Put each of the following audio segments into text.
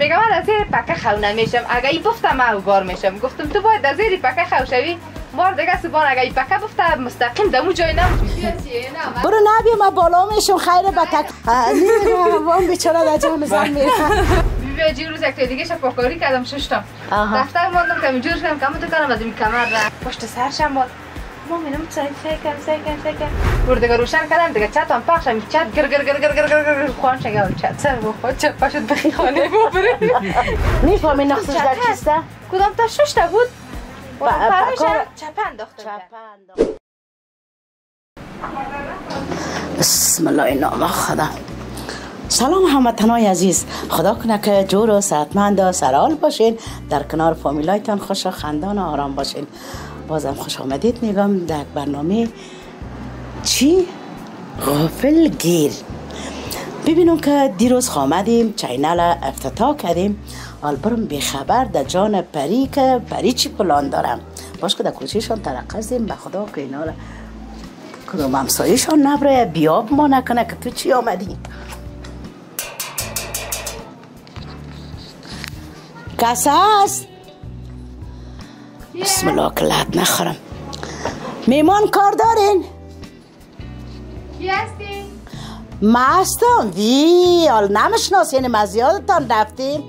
میگم من از زیر پکه خو نمیشم. اگه ای بفته من اوگار میشم. گفتم تو باید از زیر پکه خو شوی. بار دیگه سبان اگه ای پکه بفته مستقیم دمو جای نمیشه. برو نبیا من بالا میشم خیر بکک. نه وام بیچاره در جان زن میره. بیا جی روز یک دیگه شب پاکاری کردم ششتم. دفتر ماندم که اینجور شدم کامو تو کنم از این کمر پشت سرشم بود. ما میرم سایکن. برده روشن کردم دیگه چتام پخشم چت گر خوان شگم چت سر بخواد چت پاشد بخی خانه ما بره. میفهمی نقصش در چیسته؟ کدام تا ششته بود؟ چپن داختم. بسم الله نام خدا. سلام هموطنای عزیز، خدا کنه که جور و صحتمند و سرحال باشین، در کنار فامیلایتان خوش و خندان و آرام باشین. بازم خوش آمدید میگم در برنامه چی؟ غافل گیر. ببینم که دیروز آمدیم چینل افتتاح کردیم، البرم بیخبر در جان پری که پری چی پلان دارم. باش که در کوچیشان ترقصیم به خدا که اینا کدوم همسایشان نبره بیاب ما نکنه که تو چی آمدی. کس هست؟ بسم الله که لحت نخورم. میمان کار دارین؟ کی هستی؟ ما هستم. وی حال نمشناسین از یادتان رفتیم.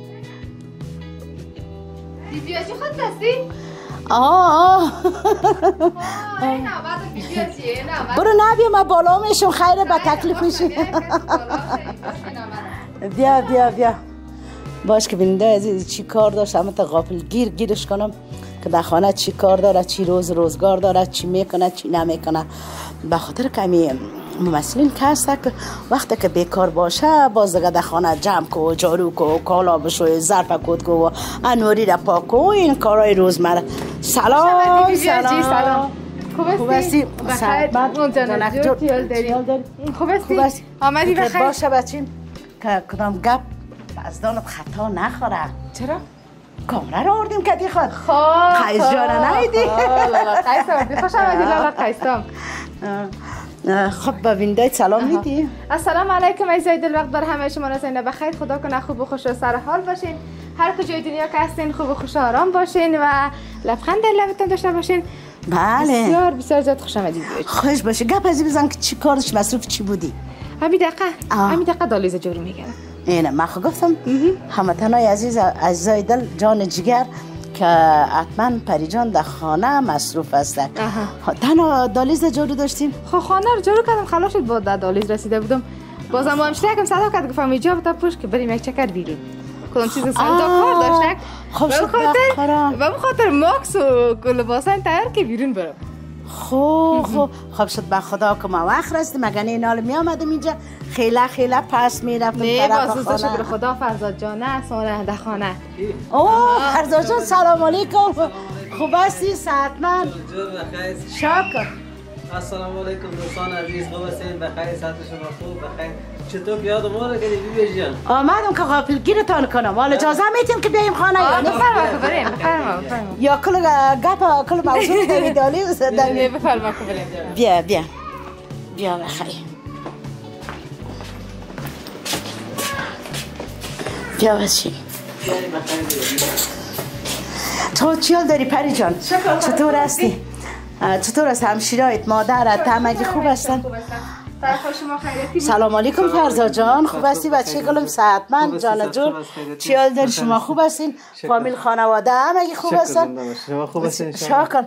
بیبیاجی خود هستی؟ برو نبیا من بالا میشم خیره به تکلیف میشی. بیا باش که بینده عزیز چی کار داشت همه تا غافل گیرش کنم که در خانه چی کار داره، چی روزگار داره، چی میکنه چی نمیکنه. به خاطر کمی ممثلین که هسته که وقتی که بیکار باشه باز دیگه در خانه جمع کو، جارو کو، کالا بشوی، ظرف کود کو، انوری را پاک کو، این کارهای روزمره. سلام. خوب هستی؟ بخیر. خوب هستی؟ آمدی بخیر؟ باشه بچین که کدام گپ از دانت خطا نخوره. چرا؟ کامره رو آوردیم که دی خود قیس جانه نیدی؟ قیس آمدی خوش آمدی لالا قیسام. خب به بینده سلام میدی؟ السلام علیکم عزیزای دل، وقت بر همه شما نازنین بخیر. خدا کنه خوب و خوش و سر حال باشین، هر کجای دنیا که هستین خوب و خوش و آرام باشین و لبخند در لبتون داشته باشین. بله بسیار زیاد خوش آمدید. خوش باشه. گپ ازی بزن که چی کارش مصروف چی بودی؟ همین دقیقه دالیز جارو میگیرم. اینه من خود گفتم هموطنای عزیز عزیزای دل جان جگر که حتما پری جان در خانه مصروف هستن. تنها دالیز جارو داشتیم. خب خانه رو جارو کردم خلاص شد. با دالیز رسیده بودم بازم با همشتری یکم صدا کرد گفتم اینجا بتا پوش که بریم یک چکر بیرون. کدام چیز صدا کار داشتک. خب شد به خاطر ماکس و لباسان تیار که بیرون برم. خب شد به خدا که ما وقت رسیدیم. مگه نه نال می آمدیم اینجا خیلی پس می رفتم طرف خانه. نه باز شکر خدا فرزاد جان سونه در خانه. فرزاد جان سلام علیکم. خوب هستی؟ صحتمند؟ شکر. السلام علیکم دوستان عزیز، خوب هستین؟ بخیر؟ صحت شما خوب؟ بخیر؟ چطور یاد ما رو کردی بیبی جان؟ آمدم که غافلگیرتان کنم. حالا اجازه میتین که بیایم خانه یا نه؟ بفرما یا کل گپ کل موضوع دوی دالی بفرما که بریم. بیا بخیر. بیا بچی. تو چیال داری پری جان؟ چطور هستی؟ چطور است همشیرایت مادرت همگی خوب هستن؟ سلام علیکم فرزاد جان، خوب هستی بچه گلم؟ صحتمند جان جور. چیال داری شما خوب هستین؟ فامیل خانواده همگی خوب هستن؟ شما خوب هستین؟ شکر.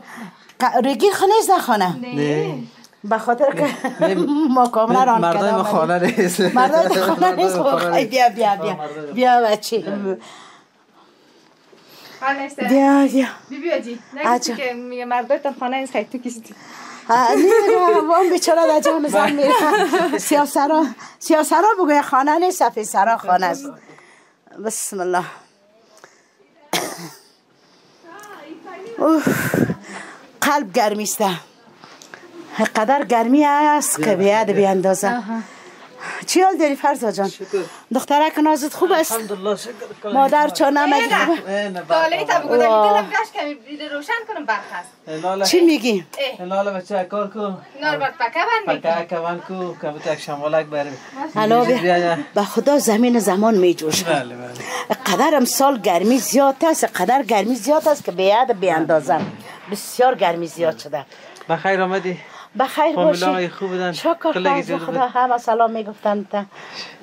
رگیر خانه در خانه؟ نه به خاطر که ما کاملا ران کردم. مردای ما خانه نیست. مردای خانه نیست. بیا بچه. بیا بیبیاجی نگیستی که میگه مردایتان خانه نیست خیلی تو کیستی. نه وام بیچاره در جان زن میره. سیاسرا بگوی خانه نیست، سفید سرا خانه است. بسم الله. قلب گرمیسته. قدر گرمی است که بیاد بی اندازه. چی حال داری فرزا جان؟ شکر. دخترک نازت خوب است؟ الحمدلله شکر. مادر چانمک خوبه؟ داله تا بگو دلم گشت کمی بیل روشن کنم برخست. چی میگی؟ لاله بچه کار کو. نار بر پکه بند میکنم. پکه کمان کو کبوت یک شمالک بریم. حالا به خدا زمین زمان میجوش. بله بله. قدر امسال گرمی زیاد است، قدر گرمی زیاد است که بیاد بی اندازه. بسیار گرمی زیاد شده. بخیر آمدی. بخیر باشی. فامیلای خوب بودن. شکر خدا همه سلام میگفتن تا.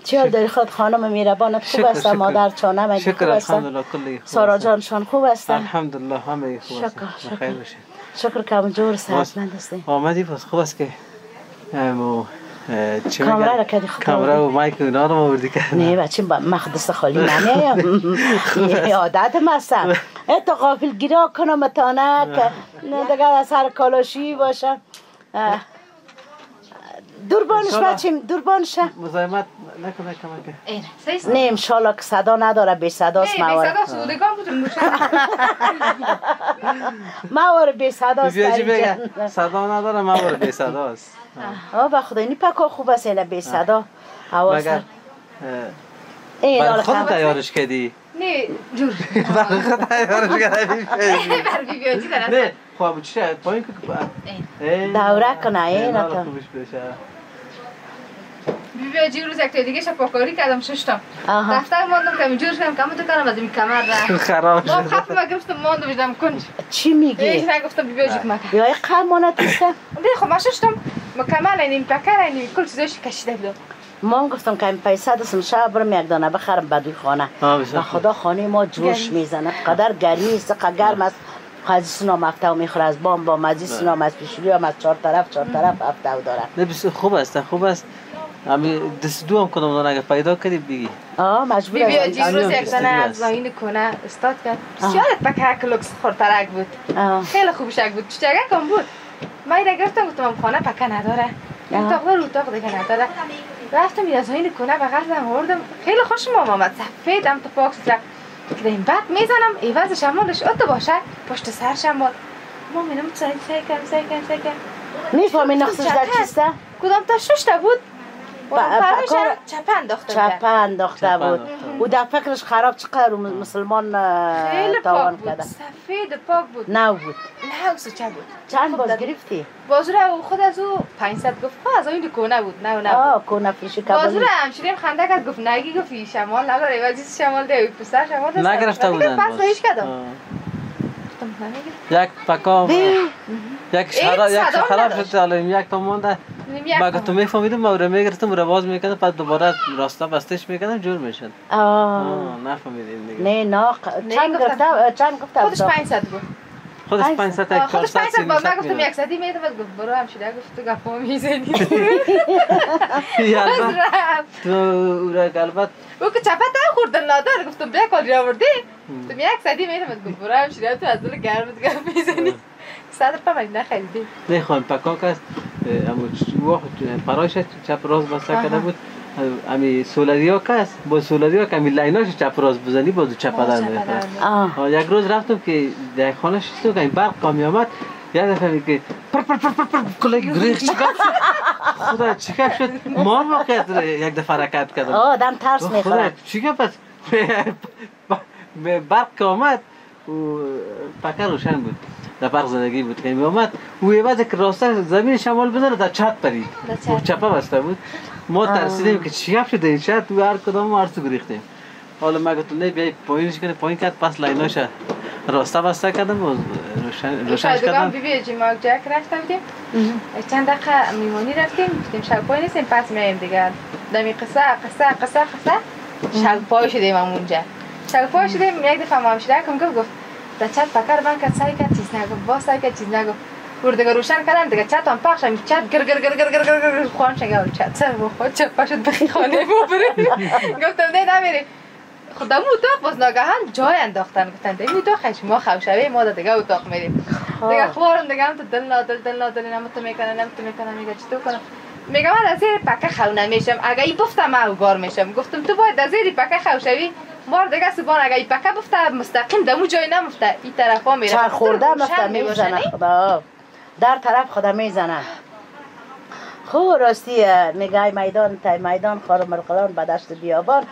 چی حال داری خود خانم میربانت خوب است؟ مادر چانمک خوب است؟ شکر الحمدلله کلی خوب. سارا جانشان خوب است؟ الحمدلله همه خوب است. شکر بخیر باشی. شکر کامجور صحتمند هستی. آمدی پس خوب است که چی کامرا را کردی خود کامرا و مایک اینا رو آوردی که نه بچه مقدس خالی نمیم عادت مستم تو غافل گیرا کنم تانه که دیگر از هر کالاشی باشم دوربانش بچیم دوربانش مزاحمت نکنه کمک نه انشالله که صدا نداره بی صداست نه بی صدا سودگان بودم موار بی صداست بیاجی بگه صدا نداره موار بی صداست به خدا اینی پکا خوب است اینه بی صدا مگر برای خود تیارش کردی؟ نه جور برای خود تیارش کردی؟ بر بیاجی دارم نه خواب چیه؟ پایین که دوره کنه اینه تو خوبش بشه بیاجی روز یک دیگه شپاکاری کردم ششتم دفتر ماندم که اینجور شدم که تو کنم از این کمر را خراب شد خفت ما گرفتم ماندم بجدم کنج چی میگی؟ ایش نگفتم بیاجی کمک بیای قرمانت است؟ ده خب ما ششتم مکمل اینیم پکر اینیم کل چیزایش کشیده بودم ما گفتم که این پیسه دستم شب برم یک دانه بخرم بدوی خانه و خدا خانه ما جوش میزنه قدر گرمی است قدر گرم است حدیث نام هفته میخوره از بام حدیث نام از پیشوری هم از چهار طرف هفته داره نه بسیار خوب است امی دست دو هم کدوم دانه اگه پیدا کردی بگی مجبور بیا جی روز یک دانه از زاین کنه استاد کرد بسیارت پکه کلوکس خورترک بود خیلی خوبشک بود چگه کم بود من ایده گرفتم گفتم خانه پکه نداره اتاق داره اتاق دیگه نداره رفتم این از این کنه بغلم آوردم خیلی خوشم آمد سفیدم تو پاک سوتره که این بعد میزنم ایواز شمالش اتو باشه پشت سر شمال ما میرم سیکن میفهمی نقصش در چیسته؟ کدام تا ششته بود چپه انداخته بود او در فکرش خراب چقدر مسلمان تاوان کرده سفید پاک بود نو بود نو سوچه بود چند باز گرفتی؟ بازور خود از او 500 گفت از این کونه بود نه کونه فروشی کبالی بازور همشیریم خنده کرد گفت نگی گفت شمال نداره وزیز شمال ده پسر شمال ده نگرفته بودن پس بهش کردم یک پکا یک خراب شد الان یک تا مونده مگه تو میفهمیدم موره میگرفتم رواز میکردم بعد دوباره راستا بستش میکردم جور میشد نفهمیدیم دیگه نه چند گفته خودش 500 بود خودش 500 یک 400 من گفتم 100 میدم گفت برو همشیره گفت تو گفت میزنی تو البته او که چپت خوردن نداره گفتم بیا کاری آوردی تو 100 میدم گفت برو همشیره تو از دل گرمت گفت میزنی 100 روپیه من نخریدی نه خواهم پکاک است اما وقت پراش چپ راست بسته کرده بود امی سولاریا کس با سولاریا که امی لایناش چپ راست بزنی با دو چپ در میخواد یک روز رفتم که در خانه شستم که این برق کامی آمد یاد فهمید که پر کلگی گریخ چکاپ شد خدا چکاپ شد ما موقعیت یک دفعه حرکت کردم آدم ترس میخواد خدا چکاپ پس برق که آمد پکر روشن بود در برق زندگی بود که می آمد او یه وقت که راسته زمین شمال بزنه در چپ پرید چپه بسته بود ما ترسیدیم که چی شده این چپ تو هر کدام هر سو گریختیم حالا مگه تو نه بیای پایینش کنه پایین کرد پس لایناش راسته بسته کردم و روشنش کردم بیبی جیماک جک رفته بودیم چند دقیقه میمونی رفتیم گفتیم شب پای نیستیم پس میایم دیگه دمی قصه شب پای شدیم اونجا شب پای شدیم یک دفعه مامشیده کم گفت در چت پکر من که سعی کرد چیز نگفت با سعی کرد چیز نگفت دیگه روشن کردن دیگه چت هم پخش هم چت گر خوان شنگه چت سر بخواد چت پاشد بخی خانه ما بریم گفتم نه نمیریم خودم اتاق باز ناگهان جای انداختن گفتن این اتاق ما خوشوی ما دیگه اتاق میریم دیگه خوارم دیگه هم تو دل نادل نمتو میکنه میگه چطور کنم میگم من از زیر پکه خو نمیشم اگه ای بفتم من اوگار میشم گفتم تو باید از زیر پکه خوشوی بار دیگه سبان اگه ای پکه بفته مستقیم دمو جای نمفته این طرفا میره چند خورده مفته میزنه خدا در طرف خدا میزنه خو راستی نگاه میدان تای میدان خار مرقلان به دشت بیابان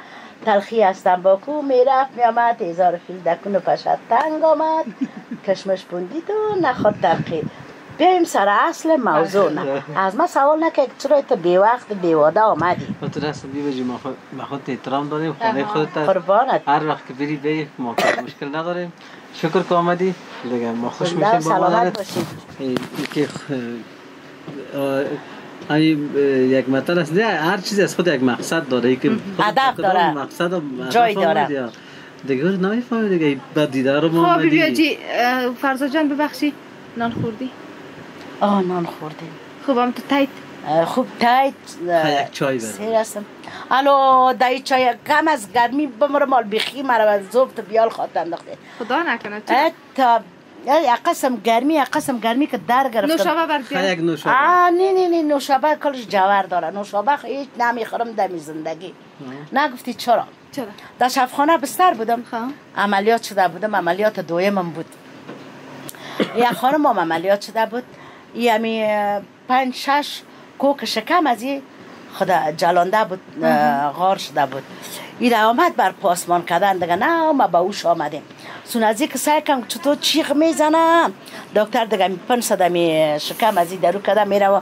تلخی هستم باکو میرفت میامد هزار فیل دکون و پشت تنگ آمد کشمش بوندی تو نخواد ترقی. بیایم سر اصل موضوع. نه از ما سوال نکه چرا تو بی وقت بی واده آمدی؟ تو راست بیبجی ما خود احترام داریم خانه خودت قربانت هر وقت که بری بی ما مشکل نداریم. شکر که آمدی دیگه ما خوش زنده و میشیم با سلامت باشید. که یک مطلب است نه هر چیزی از خود یک مقصد داره که هدف داره مقصد و جای داره دیگه نمیفهمی دیگه بعد دیدار ما خب بیا جی فرزا جان ببخشی نان خوردی؟ نان خوردیم. خوب هم تو تایت خوب تایت یک چای برم سیر هستم. الو دایی چای کم از گرمی بمره مال بیخی مرا زوب تو بیال خواهد انداخته خدا نکنه تا یک قسم گرمی که در گرفتم. نوشابه بر بیار. یک نوشابه. نه نوشابه کلش جوهر داره. نوشابه هیچ نمیخورم دمی زندگی. نگفتی چرا؟ در شفاخانه بستر بودم. عملیات شده بودم. عملیات دویمم بود. یک خانم هم عملیات شده بود. یعنی 5-6 کوک شکم از این خدا جلانده بود غار شده بود. این آمد بر پاسمان کردن دیگه نه ما با اوش آمدیم. سون از این که سعی کم چطور چیخ میزنم دکتر دیگه 500 شکم از این درو کده میره و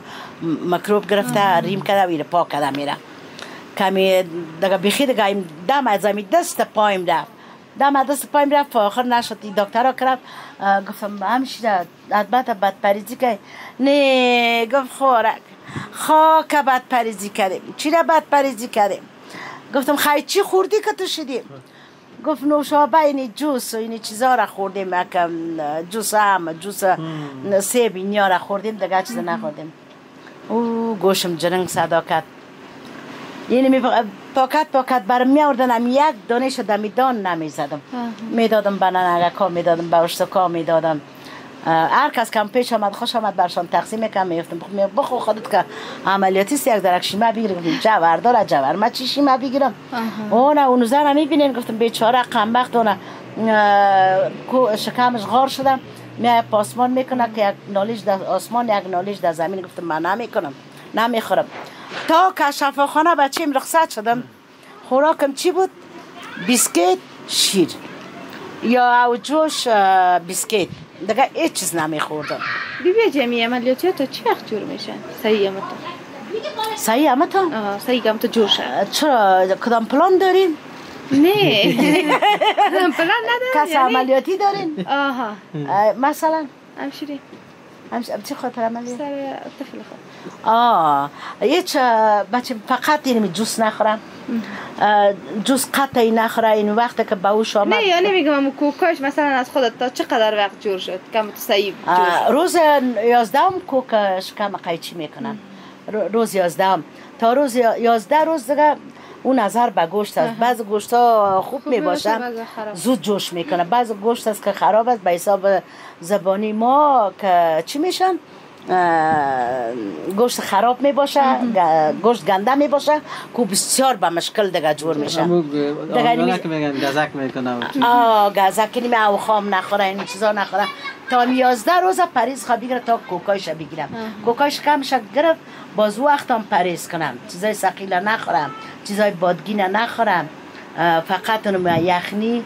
مکروب گرفته ریم کده و این پاک کده میره کمی دیگه بخی دیگه دم از زمین دست پایم رفت آخر نشد. دکتر ها کرد گفتم همشیده البته بدپریزی که نه گفت خاک بدپریزی کردیم. چی را بدپریزی کردیم؟ گفتم خیلی چی خوردی که تو شدیم؟ گفت نوشابه این جوس و این چیزا را خوردیم جوس سیب اینیا را خوردیم دیگه چیز نخوردیم. او گوشم جرنگ صدا کرد. یعنی پاکت برم میاردنم یک دانش دمیدان نمیزدم میدادم به ننگکا میدادم به اشتکا میدادم. هر کس کم پیش آمد خوش آمد برشان تقسیم میکنم میفتم بخو خودت که عملیاتیست یک درک شیمه بگیرم جوهر داره جوهر من چی شیمه بگیرم اونو زن میبینین گفتم بیچاره قنبخت اونه شکمش غار شدم میای پاسمان میکنه که یک نالش در آسمان یک نالش در زمین. گفتم من نمیکنم نمیخورم. تا که شفاخانه بچیم رخصت شدم خوراکم چی بود؟ بیسکیت شیر یا او جوش بیسکیت دیگه هیچ چیز نمیخوردم. بیا جمعی عملیاتیات تا چی وقت جور میشن؟ صحیح هم تو؟ صحیح هم تو جوشه. چرا؟ کدام پلان دارین؟ نه پلان نداریم. کس عملیاتی دارین؟ مثلا؟ همشیری چه خاطر عملیات؟ سر طفل خود. هیچ بچه فقط اینمی جوس نخورم. جوس قطعی نخوره این وقت که به اوش آمد. نه یعنی میگم کوکاش مثلا از خودت تا چقدر وقت جور شد کم تو صحیح جور شد؟ روز 11 کوک شکم قیچی میکنن. روز 11 تا روز 11 روز دیگه اون نظر به گوشت است. بعض گوشت ها خوب میباشن زود جوش میکنه. بعض گوشت است که خراب است به حساب زبانی ما که چی میشن گوشت خراب میباشه گوشت گنده میباشه که بسیار به مشکل دیگه جور میشه. دیگه که میگن گزک میکنه گزک نمی او خام نخوره این چیزا نخوره. تا 11 روز پریز خواه بگیره تا کوکایش بگیرم. کوکایش کمش گرفت باز وقتم پریز کنم. چیزای ثقیل نخورم چیزای بادگین نخورم فقط اونم یخنی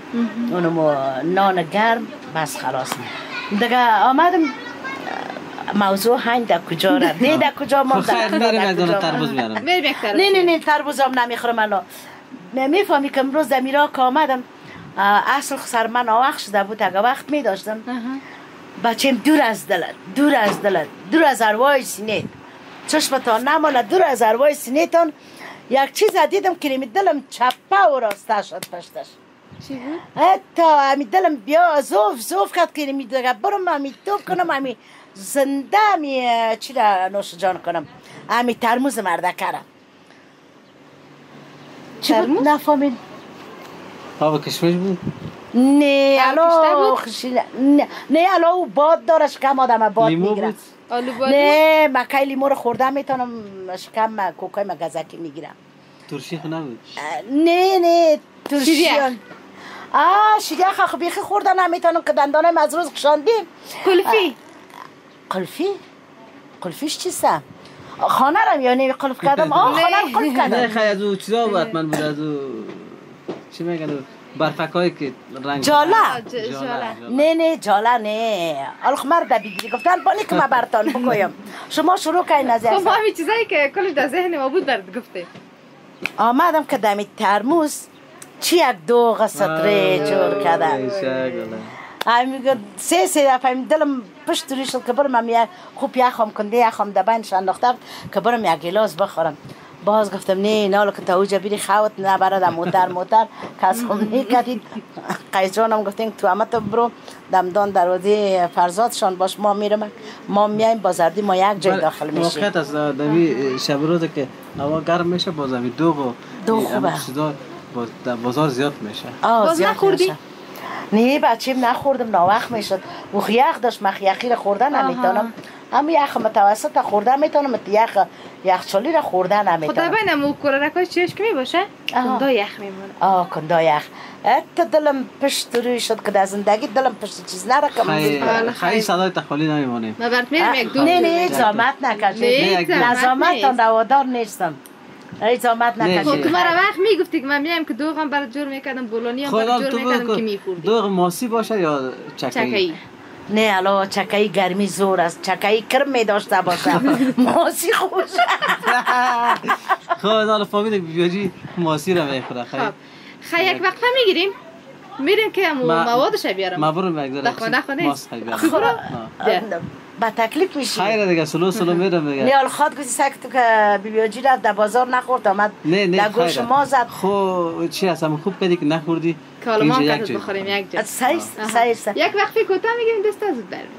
اونم نان گرم بس خلاص. دیگه آمدم موضوع هنگ در کجا را نه در کجا ما در تربوز میارم. نه تربوزم نمیخورم. الان میفهمی که امروز در میرا که آمدم اصل سر من آوخ شده بود اگه وقت میداشتم بچیم دور از اروای سینه چشمتان نماله دور از اروای سینه تان یک چیز دیدم که نمی دلم چپه و راسته شد پشتش. چی بود؟ حتی همی دلم بیا زوف کرد که نمی دیگه برم همی توب کنم همی زنده همی چی را نوش جان کنم همی ترموز مرده کرم. چی بود؟ نفهمین آب کشمش بود؟ نه الو باد داره شکم آدم باد میگیرم. نه مکای لیمو رو خوردم میتونم شکم کوکای مگزکی میگیرم. ترشیخ نبود؟ نه ترشیخ شیریخ خب بیخی خوردن نمیتونم که دندانه مزروز کشاندیم. قلفیش قلفیش چیستم؟ خانه رو یعنی قلف کردم خانه رو قلف کردم نه خیلی از او چیزا بود من بود از او چی میگن برفکایی که رنگ جاله جاله. نه جاله نه الخمر ده بگیری گفتن بالی که ما برتان بگویم شما شروع کنین از خب ما همین چیزایی که کلش در ذهن ما بود برد گفته آمدم که دمی ترموز چی یک دوغ سطره جور کردم میگه سه دفعه دلم پشت روی شد که برم خوب یخم کنده یخم دبنش انداختم که برم یک گلاس بخورم باز گفتم نه نالو که تا اوجا بیری خوت نبردم موتر کس هم نکدید قیس جانم گفتیم تو همه تو برو دمدان دروازه فرزادشان باش ما میرم ما میایم بازردی ما یک جای داخل میشیم موقعیت است دمی شب روز که هوا گرم میشه باز همی دو خوبه در بازار زیاد میشه باز نخوردی؟ نه بچیم نخوردم ناوقت میشد و یخ داشت یخی رو خوردن نمیتونم هم یخ متوسط خوردن میتونم یخچالی رو خوردن نمیتونم خدا بینم کوررکای چشم می باشه کندا یخ میمونه کندا یخ تا دلم پشت روی شد که در زندگی دلم پشت چیز نرکم خیلی صدای تخالی نمیمونیم ما برات میرم یک دو نه زامت نکشید نظامت روادار نیستم زامت نکشید تو مرا وقت میگفتی که من میام که دوغم برات جور میکردم بولونی هم برات جور میکردم که میخوردی دوغ ماسی باشه یا چکایی نه الان چکایی گرمی زور است چکایی کرم می داشته باشه ماسی خوش خب الان فهمیدم بیاجی ماسی رو میخوره خیلی یک وقت میگیریم میریم که موادش بیارم ما برو مگذارم ماس خیلی بیارم با تکلیف میشی خیره دیگه سلو میرم دیگه نه الخواد گوزی سکتو که بیاجی رفت در بازار نخورد آمد در گوش ما زد خب چی هستم خوب کردی که نخوردی که حالا ما کتت بخوریم یک جا سایست یک وقت فکر کوتاه میگیریم دست زود بریم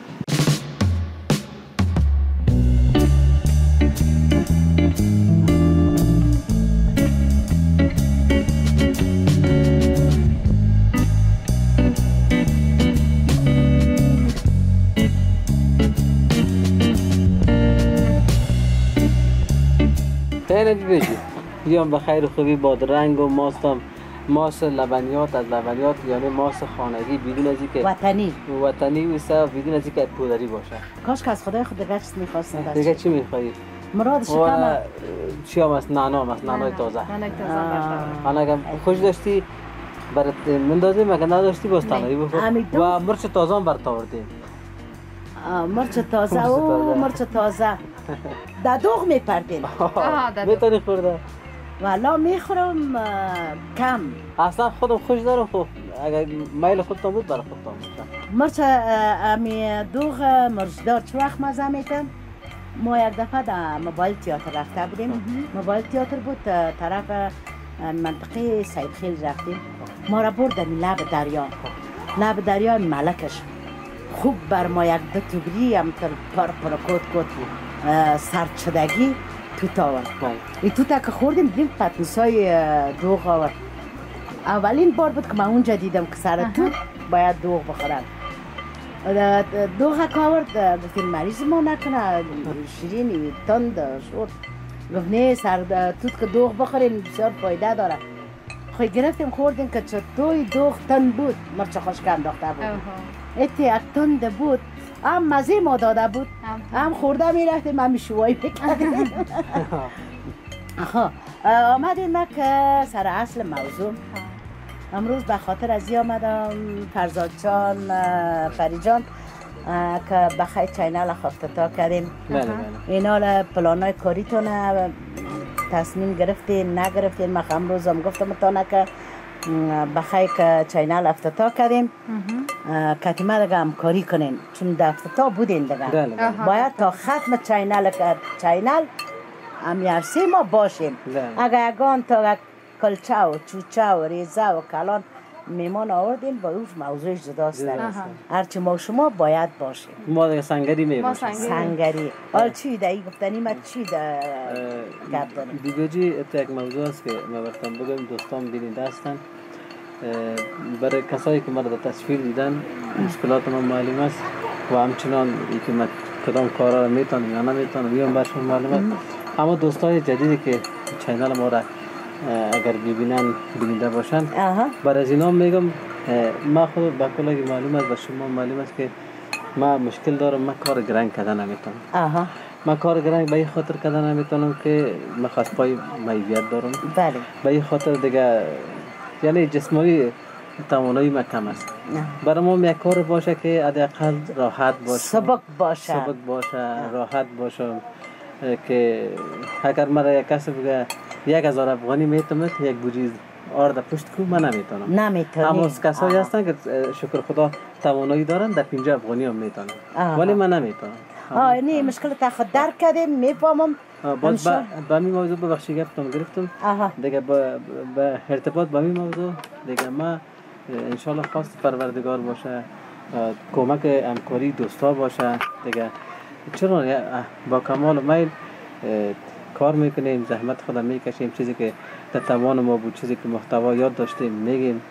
خیلی بیبیجی بیام بخیر خوبی با رنگ و ماس لبنیات از لبنیات یعنی ماس خانگی بدون از اینکه وطنی وسا بدون از اینکه پودری باشه کاش که از خدای خود دیگه چیز می‌خواستم دیگه چی می‌خوایی مراد شکم چی هم است نانای تازه حالا اگه خوش داشتی برات مندازیم اگه نداشتی باز تنهایی بخور و مرچ تازه هم برات آوردیم مرچ تازه و مرچ تازه در دوغ میپردیم میتونی خورده والا میخورم کم اصلا خودم خوش دارم خب اگر میل خودتان بود برای خودتان مرچ امی دوغ مرچدار چه وقت مزه میتم ما یک دفعه در موبایل تئاتر رفته بودیم موبایل تئاتر بود طرف منطقه سیدخیل رفتیم ما را بردن لب دریا ملکش خوب بر ما یک دو توبری هم تر کت سرد شدگی توت آورد این توت که خوردیم دیدیم پتنسای دوغ آورد اولین بار بود که من اونجا دیدم که سر توت باید دوغ بخورن دوغ که آورد گفتیم مریض ما نکنه شیرینی تند شد گفت نه سر توت که دوغ بخورین بسیار فایده داره خواهی گرفتیم خوردیم که چطوری دوغ تند بود مرچ خشک انداخته بود ایتی یک تند بود هم مزه ما داده بود هم خورده میرفتیم هم شوایی میکردیم آمدیم ما که سر اصل موضوع امروز به خاطر ازی آمدم فرزاد جان فرید جان که بخیر چینل افتتاح کردیم اینا پلانای کاریتون تصمیم گرفتین نگرفتین ما امروز هم گفتم تانه که بخیر که چینل افتتاح کردیم کتیمه دیگه همکاری کنین چون در افتتاح بودین دیگه باید تا ختم چینل همیارسی ما باشیم اگر یکان تا کلچه و چوچه و ریزه و کلان میمان آوردیم با اوش موضوعش جداست هرچی ما شما باید باشیم ما دیگه سنگری میباشیم سنگری حال چی دایی گفتنی ما چی گفت داریم دیگه یک موضوع است که ما برتون بگم دوستان بیننده هستن برای کسایی که ما در تصویر دیدن مشکلات ما معلوم است و همچنان اینکه ما کدام کارا رو میتونم یا نمیتونم بیام برشون معلوم است اما دوستای جدیدی که چینل ما را اگر ببینن بیننده باشن برای از اینا میگم ما خود با کلاگی معلوم است و شما معلوم است که ما مشکل دارم ما کار گرنگ کردن نمیتونم من کار گرنگ به این خاطر کردن نمیتونم که من خواستای مایویت دارم. بله. به این خاطر دیگه یعنی جسمانی توانایی من کم است. برای ما یک کار باشه که حداقل راحت باشه. سبک باشه. راحت باشه که اگر مرا یک کسی بگه 1000 افغانی میتونم یک بوجی آرد پشت کو من نمیتونم. اما کسایی هستن که شکر خدا توانایی دارن در 50 افغانی هم میتونن ولی من نمیتونم. نه مشکل تا خود درک کردیم میفهمم. باز با این موضوع ببخشید گفتم گرفتم دیگه به ارتباط با این موضوع دیگه ما انشالله خواست پروردگار باشه کمک همکاری دوستا باشه دیگه چرا با کمال میل کار میکنیم زحمت خودم میکشیم چیزی که در توان ما بود چیزی که محتوا یاد داشتیم میگیم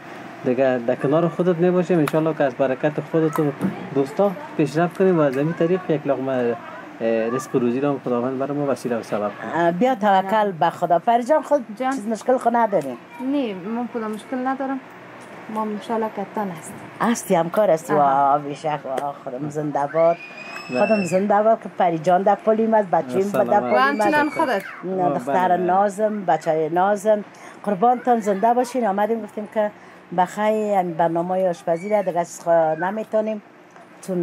دیگه در کنار خودت میباشیم انشالله که از برکت خودت و دوستا پیشرفت کنیم و از این طریق یک لقمه رزق روزی رو خداوند برای ما وسیله و سبب کنه. بیا توکل به خدا. فرید جان خود چیز مشکل خود نداریم؟ نه من خدا مشکل ندارم. ما انشالله کتان هستی همکار هستی و بیشک خودم زنده باد. خودم زنده باد که فرید جان در پولیم است بچه‌ایم در پولیم است. و همچنان خودت دختر نازم بچه نازم قربانتان زنده باشین. آمدیم گفتیم که بخیر برنامه آشپزی را دیگه نمیتونیم چون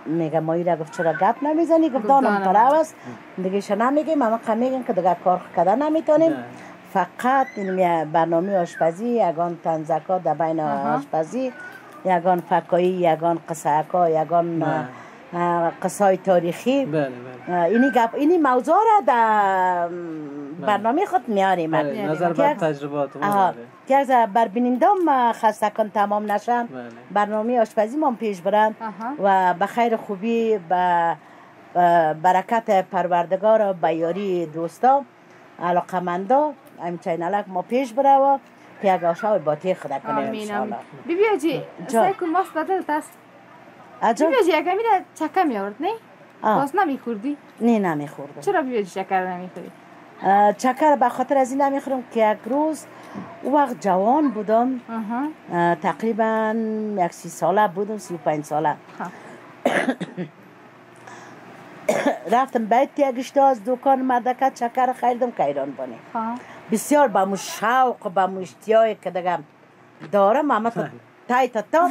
میگه مایی را گفت چرا گپ نمیزنی گفت دانم پرو است دیگه شو نمیگیم اما که میگیم که دیگه کار کردن نمیتونیم فقط این برنامه آشپزی یگان تنزکا در بین آشپزی یگان فکایی یگان قصه‌ها یگان قصای تاریخی اینی موضوع را در برنامه خود میاریم نظر بر تجربات که از بر بینندم خستکان تمام نشن برنامه آشپزی ما پیش برن و به خیر خوبی به برکت پروردگار و به یاری دوستا علاقمندا این چینلک ما پیش بره و که یک آشای باتی خدا کنه انشاءالله. بیبیا جی سایکو ماست بدلت است بیبیا جی اگه میره چکه میارد نه؟ باز نمیخوردی؟ نه نمیخوردم. چرا بیبیا جی شکر نمیخوری؟ چکر به خاطر از این نمیخورم که یک روز وقت جوان بودم تقریبا 30 ساله بودم 35 ساله رفتم بیت یکشتا از دکان مردکت چکر خریدم که ایران بانی بسیار با مو شوق با مو اشتیاقی که دیگه دارم اما تای تا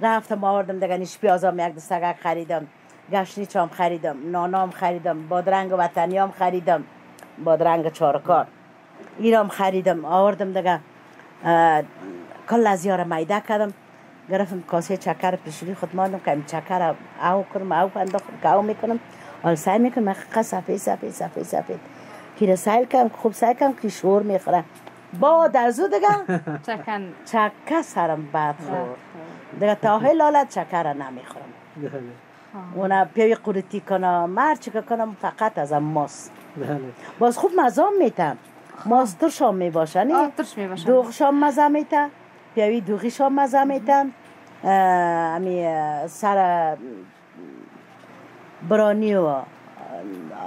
رفتم آوردم دیگه نیش پیازام یک دستگک خریدم گشنیچام خریدم نانام خریدم بادرنگ وطنیام خریدم بادرنگ چارکار ایرام خریدم آوردم دیگه کل از یار میده کردم گرفتم کاسه چکر پیشوری خود ماندم که این چکر او کنم او انداختم که او میکنم حال سعی میکنم خیلی سفید که را سعی کنم خوب سعی کنم که شور میخورم با در زود دیگه چکر سرم بد خورد دیگه تا حالت چکر را نمیخورم اونا پیوی قورتی کنم مرچی که کنم فقط از ماست باز خوب مزام میتم ماست ترشام میباشه نی دوغشام مزه میتم پیوی دوغیشام مزه میتم امی سر برانی و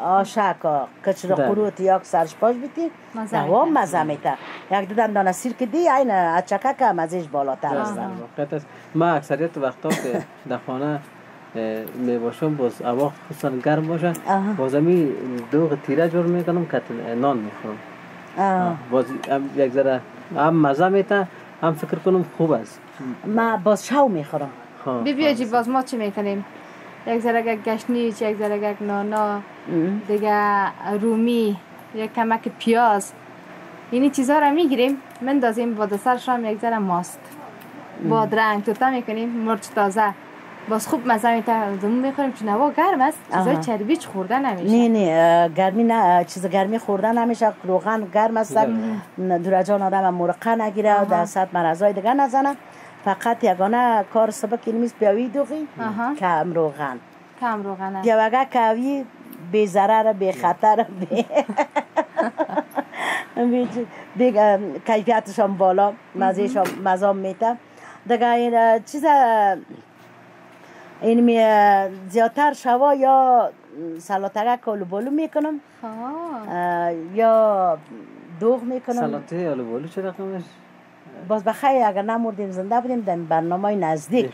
آشک و کچر قروت یک سرش پاش بیتی دوام مزه میتم یک دو دندان سیر که دی این اچکه که مزیش بالاتر است ما اکثریت وقتا که در خانه می باشم باز هوا خصوصا گرم باشه باز امی دوغ تیره جور میکنم که نان میخورم باز یک ذره هم مزه میتم هم فکر کنم خوب است ما باز شو میخورم بیا جی باز ما چی میکنیم یک ذره گشنیچ یک ذره نانا دیگه رومی یک کمک پیاز اینی چیزها را میگیریم مندازیم با دسرش هم یک ذره ماست بادرنگ توتا میکنیم مرچ تازه باز خوب مزه میتونم میخوریم چون هوا گرم است چیزای چربیچ خورده نمیشه نه گرمی نه چیز گرمی خورده نمیشه روغن گرم است درجان آدم مرقه نگیره و در صد مرضای دیگه نزنه فقط یگانه کار صبح که نمیست بیاوی دوغی کم روغن بیاوگه کوی بی ضرر بی خطر دیگه کیفیتش هم بالا مزام میتم دیگه این چیز این زیادتر شوا یا سلاتگه کلو بولو میکنم یا دوغ میکنم سلاته آلو بولو چه رقمش؟ باز بخیر اگر نمردیم زنده بودیم در برنامه نزدیک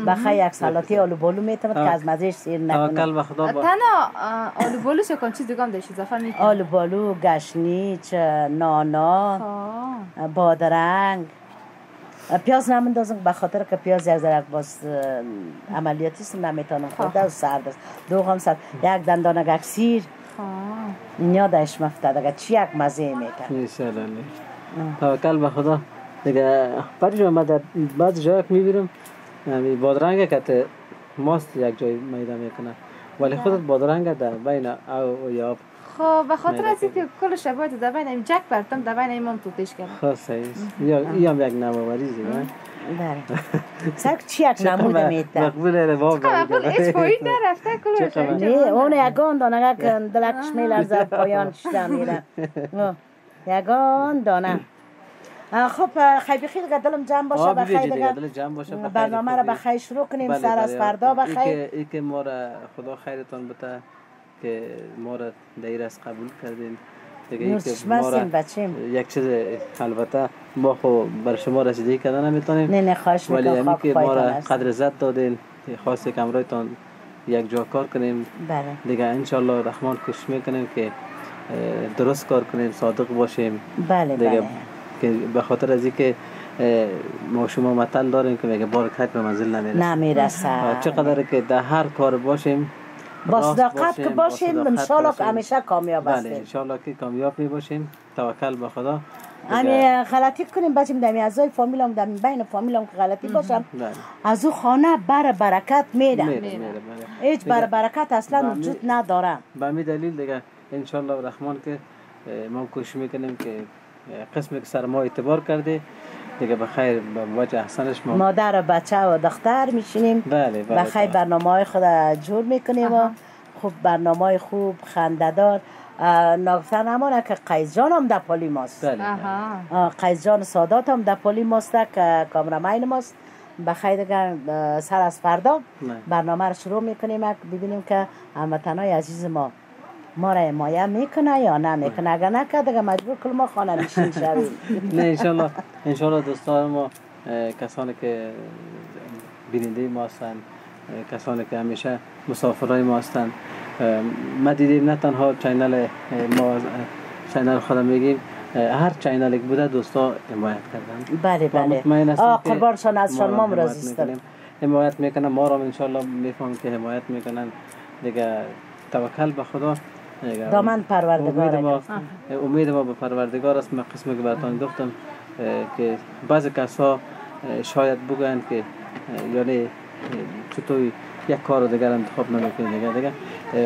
بخیر یک سلاطی آلو بالو میتونم که از مزهش سیر نکنم. توکل به خدا. تنها آلو بالو چه کن چیز دیگه هم داشت اضافه میکنم؟ آلو بالو، گشنیج، نانا، بادرنگ. پیاز نمیندازم به خاطر که پیاز یک ذره باز عملیاتی است نمیتونم خورده و سرد است. دوم سرد یک دندان اکسیر یادش مفتاد اگر چی یک مزه میکنه. انشالله. توکل به خدا. دیگه پریش من در بعض جایی که میبینم بادرنگ که ماست یک جای میده میکنه ولی خودت بادرنگ در بین او یا خب به خاطر از اینکه کل شبایت در بین این جک برتم در بین امام توتش کردم. خب صحیح یا هم یک نماوریزی نه؟ بله. سرک چی یک نموده میده؟ مقبوله رباب مقبول ایچ پایین نرفته کلش. نه اون یگان دانه که دلکش میلرزه پایان شده میره. یگان دانه. خب خیلی بخیر که دلم جمع باشه بخیر دیگه برنامه را بخیر شروع کنیم سر از فردا بخیر. ای که ما را خدا خیرتان بده که ما را دیر از قبول کردین دیگه. ای که ما را یک چیز البته ما خو بر شما رسیدگی کردن نمیتونیم نه خواهش میکنم ولی همین که ما را قدر عزت دادین خواسته که امروزتان یک جا کار کنیم دیگه انشالله رحمان کوشش میکنیم که درست کار کنیم صادق باشیم دیگه که به خاطر از اینکه ما شما متل داریم که میگه بار کج به منزل نمیرسه. چقدر که در هر کار باشیم با صداقت که باشیم انشالله که همیشه کامیاب هستیم. بله انشالله که کامیاب می باشیم. توکل به خدا. همین غلطی کنیم بچیم دمی اعضای فامیلم دمی بین فامیلم که غلطی باشم از او خانه بر برکت میره. هیچ بر برکت اصلا وجود نداره. به همین دلیل دیگه انشالله رحمان که ما کوشش میکنیم که قسمی که سر ما اعتبار کرده دیگه بخیر به وجه احسنش ما مادر و بچه و دختر میشینیم. بله بخیر برنامه های خود جور میکنیم و خوب برنامه های خوب خنده‌دار. نگفتن همانه که قیس جان هم در پالی ماست. قیس جان سادات هم در پالی ماست که کامرامین ماست. بخیر دیگه سر از فردا برنامه رو شروع میکنیم ببینیم که هموطنای عزیز ما را حمایت میکنه یا نمیکنه. اگر نکنه دیگه مجبور کل ما خانه نشین شویم. نه انشالله دوستان ما کسانی که بیننده ما هستن کسانی که همیشه مسافرای ما هستن ما دیدیم نه تنها چینل ما چینل خودم میگیم هر چینل که بوده دوستا حمایت کردن. بله قربانشان ازشان ما راضی هستیم. حمایت میکنن ما را انشالله میفهمیم که حمایت میکنن دیگه. توکل به خدا دامن پروردگار. امید ما به پروردگار است. من قسمی که براتون گفتم که بعضی کسا شاید بگن که یعنی چطور یک کار دیگر انتخاب نمیکنه دیگه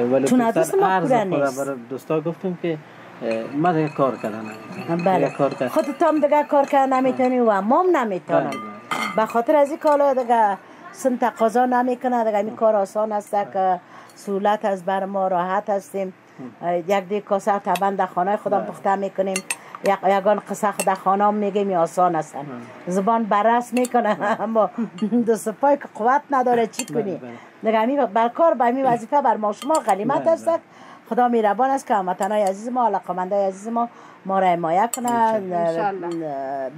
ولی چون عزیز ما پوره نیست. برای دوستا گفتم که ما دیگه کار کردن. بله خودت هم دیگه کار کردن نمیتونی و ما نمیتونم به خاطر از این کالا دیگه سن تقاضا نمیکنه دیگه. این کار آسان است که سهولت از بر ما راحت هستیم. یک دیگه کاسه طبعا در خانه خودم پخته میکنیم یگان قصه در خانه میگیم آسان است. زبان بررس میکنه اما دست پای که قوت نداره چی کنی دیگه. بر کار به این وظیفه بر ما شما غنیمت است. خدا مهربان است که هموطنای عزیز ما علاقه‌مندای عزیز ما را حمایت کنن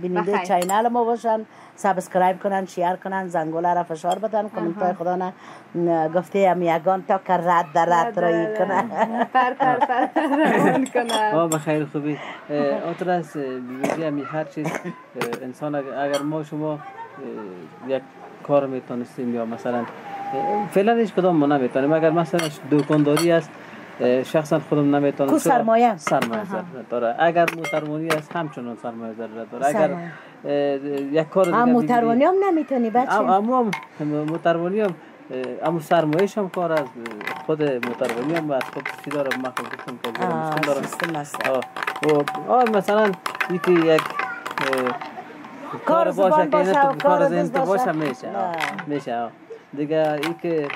بیننده چینل ما باشن سابسکرایب کنن شیر کنن زنگوله را فشار بدن کامنت های خدا نه گفته هم یگان تا که رد رایی کنن روان کنن بخیر خوبی اوتر از بیوزی همی هر چیز انسان اگر ما شما یک کار میتونستیم یا مثلا فعلا هیچ کدام ما نمیتونیم اگر مثلا دکانداری است شخصا خودم نمیتونم کو سرمایه داره اگر موترمونی است همچنان سرمایه داره اگر یک کار دیگه موترمونی هم نمیتونی بچه هم موترمونی هم اما سرمایه‌ش هم کار از خود موترمونی هم از خود چی داره ما خود گفتم که مشکل داره مثلا یکی یک کار باشه که کار زنده باشه میشه دیگه ای که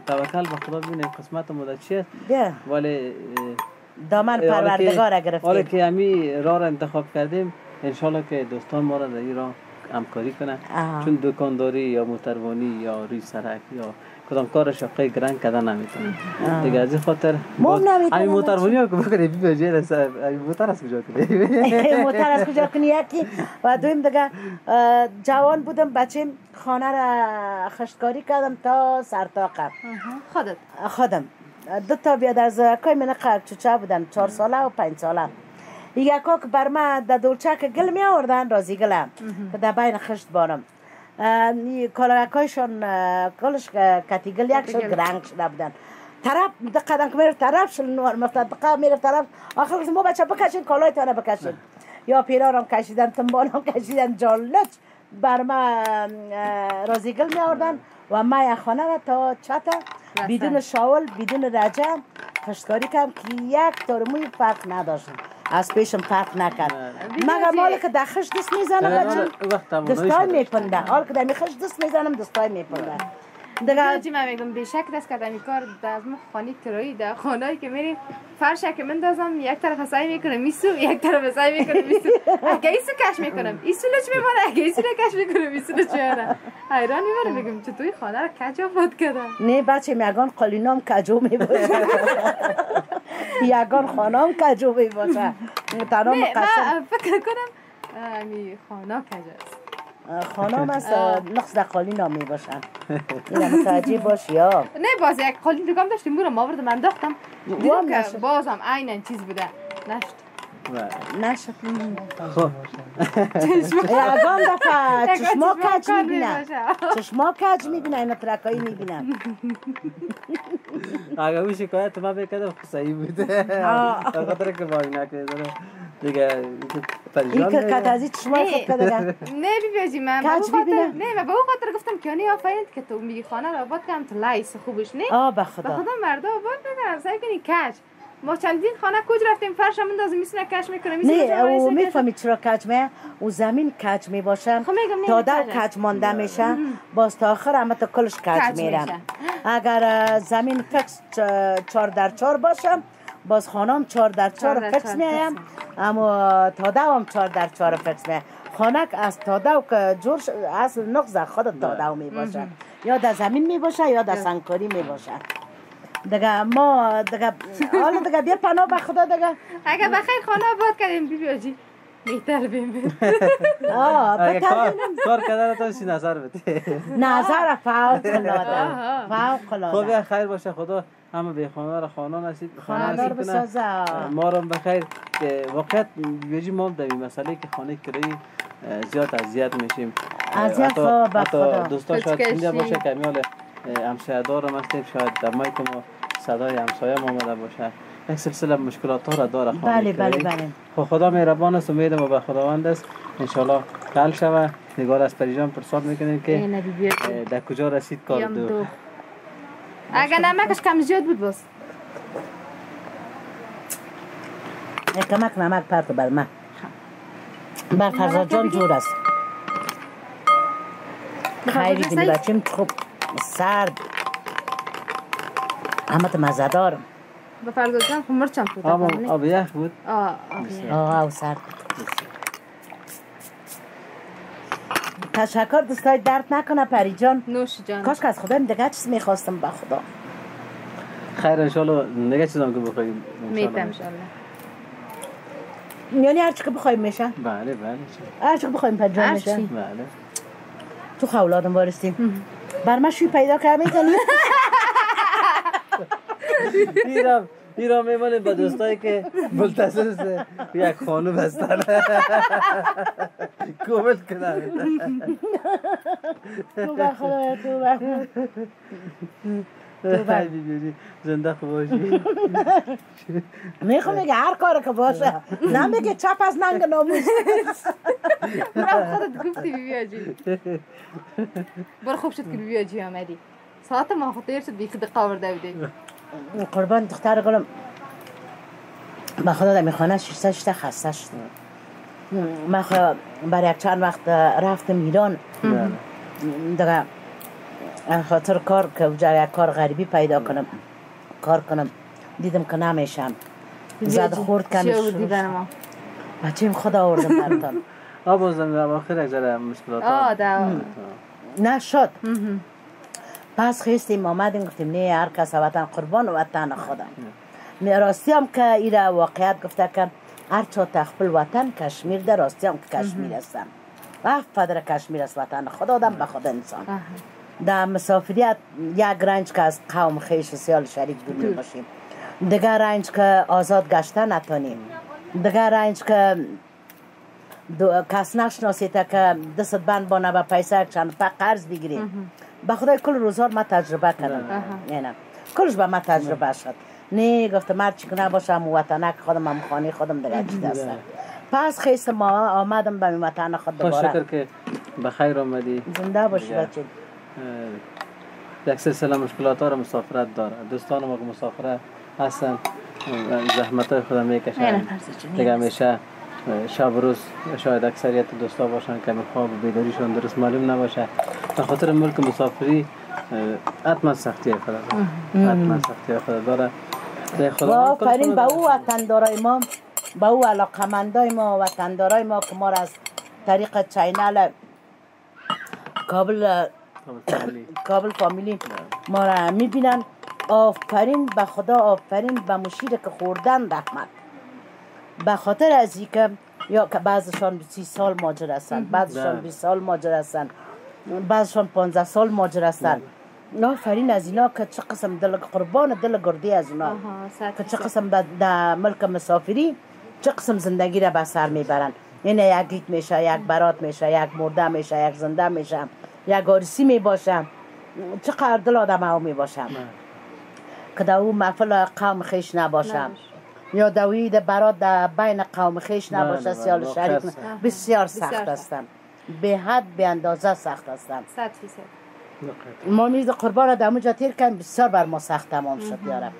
توکل به خدا ببینیم قسمت مدت چیه ولی دامن پروردگار گرفتیم حالا که همی راه را انتخاب کردیم انشالله که دوستان ما را در این راه همکاری کنه چون دکانداری یا موتروانی یا روی سرک یا کدام کار شاقه گرنگ کردن نمیتونه دیگه از این خاطر همین موتروانی ها که بکنه بیباجی موتر از کجا کنی موتر از کجا کنی یکی و دویم دیگه جوان بودم بچیم خانه را خشتکاری کردم تا سرتاقه خودم 2 تا بیاد از کای من چوچه بودن 4 ساله و 5 ساله یکا که بر من در دولچک گل می آوردن رازی گلم که در بین خشت بارم کالکایشون کلش کتی گل یک شد گرنگ شده بودن طرف قدم که میره طرف شل نور مفتدقه میره طرف آخر ما بچه بکشین کالای تانه بکشین یا پیرارم کشیدن تنبانم کشیدن جالت بر من رازی گل می آوردن و من یک خانه را تا چطه بدون شاول بدون رجم خشتکاری کردم که یک تارموی فرق نداشتم از پیشم فرق نکرد مگر مالی که در خش دست میزنم بچم دستای میپنده حال که در می خش دست میزنم دستای میپنده دیگه من میگم بیشک دست کردم این کار از خانه کرایی در خانه‌ای که میریم فرش که مندازم یک طرف سعی میکنم میسو یک طرف سعی میکنم میسو اگه ایسو کش میکنم ایسو لچ میمونه اگه ایسو کش میکنم ایسو لچ میمونه حیران میمونه میگم چطور این خانه رو کج آباد کردم نه بچه میگن قالینام کجو میباشه یگان خانم کجو میباشه تنها من فکر کنم می خانه کجاست خانم است نقص در قالین می باشن این متوجه باش یا نه باز یک قالین دکام داشتیم برو ما بردم انداختم دیدم که بازم عین چیز بوده نشد خب یگان دفعه چشما کج میبینن چشما کج میبینن این ترکایی میبینن اگه اون شکایت ما بکردم صحیح بوده خاطر که باید نکرده دیگه این که کتازی چشما خوب کردن نه بیبیجی من با او خاطر گفتم که آنی آفرین که تو میگی خانه رو آباد کردم تو لایس خوبش نه بخدا مردا آباد میکنم سعی کنی کج ما چندین خانه کج رفتیم فرش هم اندازیم میسونه کج میکنه نه او میفهمی چرا کج می او زمین کج می باشه تا در کج مانده میشه باز تا آخر همه تا کلش کج میره اگر زمین فکس 4x4 باشه باز خانم 4x4 فکس میایم اما تاده هم 4x4 فکس میایم خانک از تاده که جور اصل نقض خود تاده می باشه یا در زمین می باشه یا در سنگکاری می باشه دیگه ما دیگه حالا دیگه بیا پناه به خدا دیگه اگه بخیر خانه آباد کردیم بیبیاجی بهتر بیم کار کردن تو چی نظر بده نظر فوق العاده خب خیر باشه خدا همه به خانه را خانه نصیب بسازه ما را بخیر که واقعیت بیبیاجی ما در این مسئله که خانه کرایی زیاد اذیت میشیم حتی دوستا شاید اینجا باشه که میاله همسایه دارم هستیم شاید در مایک ما صدای همسایه ما آمده باشه یک سلسله مشکلات ها را داره خانه بله خب خدا مهربان است امید ما به خداوند است انشالله حل شود نگار از پریجان پرساد میکنیم که در کجا رسید کار دو اگر نمکش کم زیاد بود باز کمک نمک پرت بر من بر فرزاد جان جور است خیلی بینی بچیم خوب سرد همه تو مزه دارم با فرزاد جان خب مرچم بود آب یخ بود او سرد تشکر دوستای درد نکنه پری جان نوش جان کاش که از خودم دیگه چیز میخواستم با خدا خیر انشالله دیگه چیزام که بخوایم میتم انشالله یعنی هرچی که بخوایم میشه بله هرچی که بخوایم پری جان میشه بله تو خولادم وارستیم بر من شوی پیدا کرد میکنی ایران میمانیم با دوستایی که ملتصص یک خانو بستن کومل کنن تو بخدا تو بیبیری زنده خوب باشی میخوام میگه هر کار که باشه نمیگه چپ از ننگ ناموس برام خودت گفتی بیبیاجی برو خوب شد که بیبیاجی آمدی ساعت ما خطیر شد بیخی دقا آورده بودی قربان دختر گلم من خدا در میخوانه شیشته خسته شد من برای یک چند وقت رفتم ایران دیگه خاطر کار که یک کار غریبی پیدا کنم کار کنم دیدم که نمیشم زد خورد کمی چی آوردی برای ما؟ بچه‌م خدا آوردم براتون بازم اواخر یک ذره مشکلات نشد. پس خیستیم آمدیم گفتیم نه هر کس وطن قربان وطن خودم. راستی هم که ایره واقعیت گفته که هر چه تخپل وطن کشمیر در راستی هم که کشمیر هستم و پدر کشمیر است وطن خود آدم به خود انسان. در مسافریت یک رنج که از قوم خیش سیال شریک دور باشیم، دیگر رنج که آزاد گشته نتانیم، دیگر رنج که کس نشناسیده که دست بند بانه به پیسه چند پا قرض بگیریم. به خدای کل روزها ما تجربه کردم، نه کلش به ما تجربه شد. نه گفتم مرد چی که نباشم وطنک خودم هم خانه خودم دیگه چی دستم. پس خیست ما آمدم به وطن خود دوباره. شکر که بخیر آمدی. زنده باشی بچه. یک سلسله مشکلات ها را مسافرت داره. دوستان ما که مسافره هستن زحمت های خودم میکشن دیگه همیشه شب و روز شاید اکثریت دوستا باشن که خواب و بیداریشون درست معلوم نباشه. به خاطر ملک مسافری حتما سختی خود داره. و آفرین به او وطندارای ما، به او علاقمندای ما وطندارای ما که ما را از طریق چینل کابل فامیلی ما را میبینن. آفرین به خدا، آفرین به مشیر که خوردن رحمت. به خاطر از این که یا که بعضشان 30 سال ماجر هستن، بعضشان 20 سال ماجر هستن، بعضشان 15 سال ماجر هستن. آفرین از اینا که چه قسم دل قربان دل گردی از اینا که چه قسم در ملک مسافری چه قسم زندگی را به سر میبرن. یعنی یک گیت میشه، یک برات میشه، یک مرده میشه، یک زنده میشه، یک عرسی میباشه. چقدر دل آدم ها میباشم که در اون محفل قوم خیش نباشم یا دوید برات در بین قوم خیش نباشه. سیال شریک بسیار سخت هستم، به حد به اندازه سخت هستم. 100% ما میز قربان در اونجا تیر کردیم، بسیار بر ما سخت تمام شد یارم.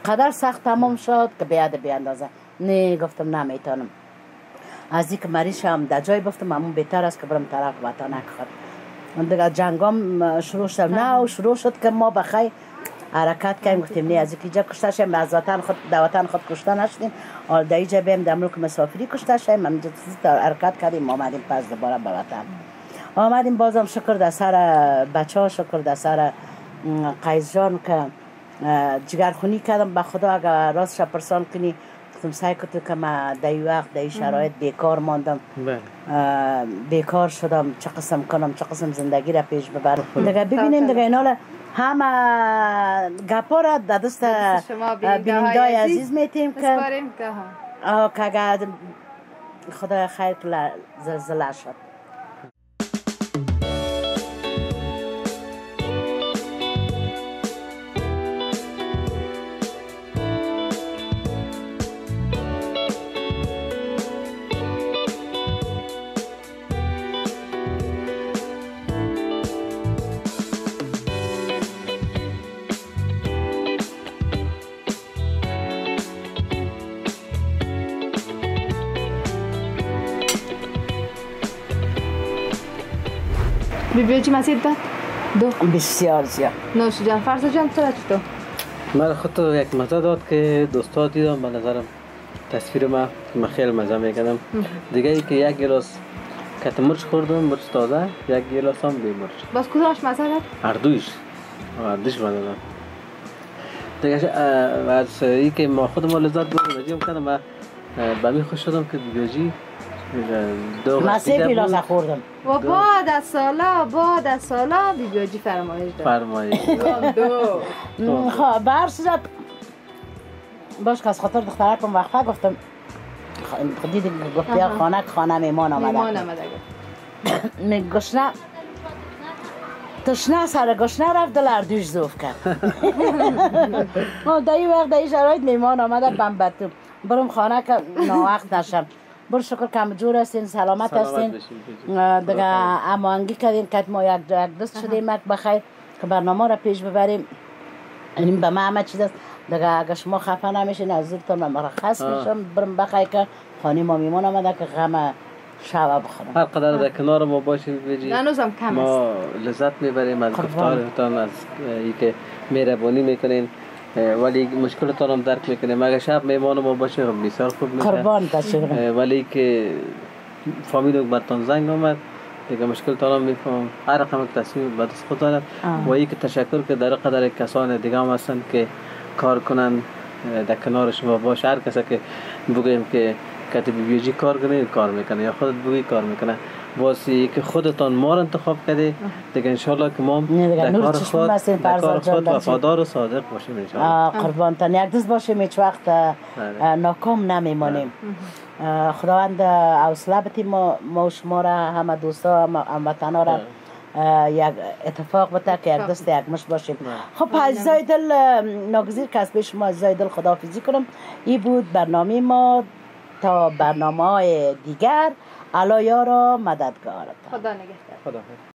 قدر سخت تمام شد که به حد به اندازه. نه گفتم نمیتونم از اینکه مریض شم در جای گفتم همون بهتر است که برم طرف وطن خود. دیگه جنگام شروع شد. نه شروع شد که ما بخیر حرکت کردیم گفتیم نه از اینجا کشته شیم، از وطن خود در وطن خود کشته نشدیم، حالا در اینجا بریم در ملک مسافری کشته شیم. همینجا حرکت کردیم آمدیم پس دوباره به وطن آمدیم. بازم شکر در سر بچه ها، شکر در سر قیس جان که جگرخونی کردم. به خدا اگر راستش پرسان کنی گفتم سعی کردم که من در این وقت در این شرایط بیکار ماندم، بیکار شدم، چه قسم کنم، چه قسم زندگی را پیش ببرم. دیگه ببینیم دیگه اینا همه گپا را در دست بیننده‌های عزیز میتیم که اگر خدا خیر که زلزله شد. بیبیوچی مسید داد؟ دو بسیار زیاد. نوش جان. فرزا جان تو چطور؟ من خود یک مزه داد که دوستا دیدم، به نظرم تصویر من خیلی مزه میکردم. دیگه ای که یک گلاس کت مرچ خوردم، مرچ تازه، یک گلاس هم بی مرچ. باز کدامش مزه داد؟ هر دویش مزه داد. دیگه از ای که ما خود ما لذت بردیم کردم و به می خوش شدم که بیبیوچی من 3 گلاس خوردم و بعد از سالا بیبیوچی فرمایش داد. خب به هر صورت باش که از خاطر دخترکم وقفه گفتم دیدی گفتی خانه میمان آمده گشنه تشنه سر گشنه رفت دل اردوش زوف کرد. در این وقت در این شرایط میمان آمده بمبتو برم خانه که ناوقت نشم. بر شکر که جور هستین، سلامت هستین دیگه. امانگی کردین که ما یک دست شدیم بخیر که برنامه را پیش ببریم. این به ما همه چیز است دیگه. اگر شما خفه نمیشین از زیرتون من مرخص میشم برم بخیر که خانه ما میمان آمده که غم شب بخورم. هر قدر در کنار ما باشید بجید هنوزم کم ما لذت میبریم از گفتارتان، از اینکه مهربانی میکنین ولی مشکلتان هم درک میکنیم. اگر شب میمان ما باشه بسیار خوب میشه. قربان تشکر. ولی که فامیل برتان زنگ آمد دیگه مشکل تا الان میفهمم هر رقم تصمیم به دست خود دارد و یک تشکر که در قدر کسان دیگه هم هستند که کار کنن در کنار شما باشه. هر کسی که بگویم که کاتب بیولوژی کار کنه کار میکنه یا خودت بگویی کار میکنه واسه که خودتان ما رو انتخاب کرده دیگه انشالله که ما در کار خود وفادار و صادق باشیم انشالله. قربانتان یک دوست باشیم هیچ وقت ناکام نمیمانیم. خداوند حوصله بده ما شما را همه دوستا هموطنا را یک اتفاق بده که یک دست یک مش باشیم. خب عزیزای دل ناگزیر که از به شما عزیزای دل خداحافظی کنم. این بود برنامه ما تا برنامه های دیگر. الله یار و مددگار. خدا نگهدار. خدا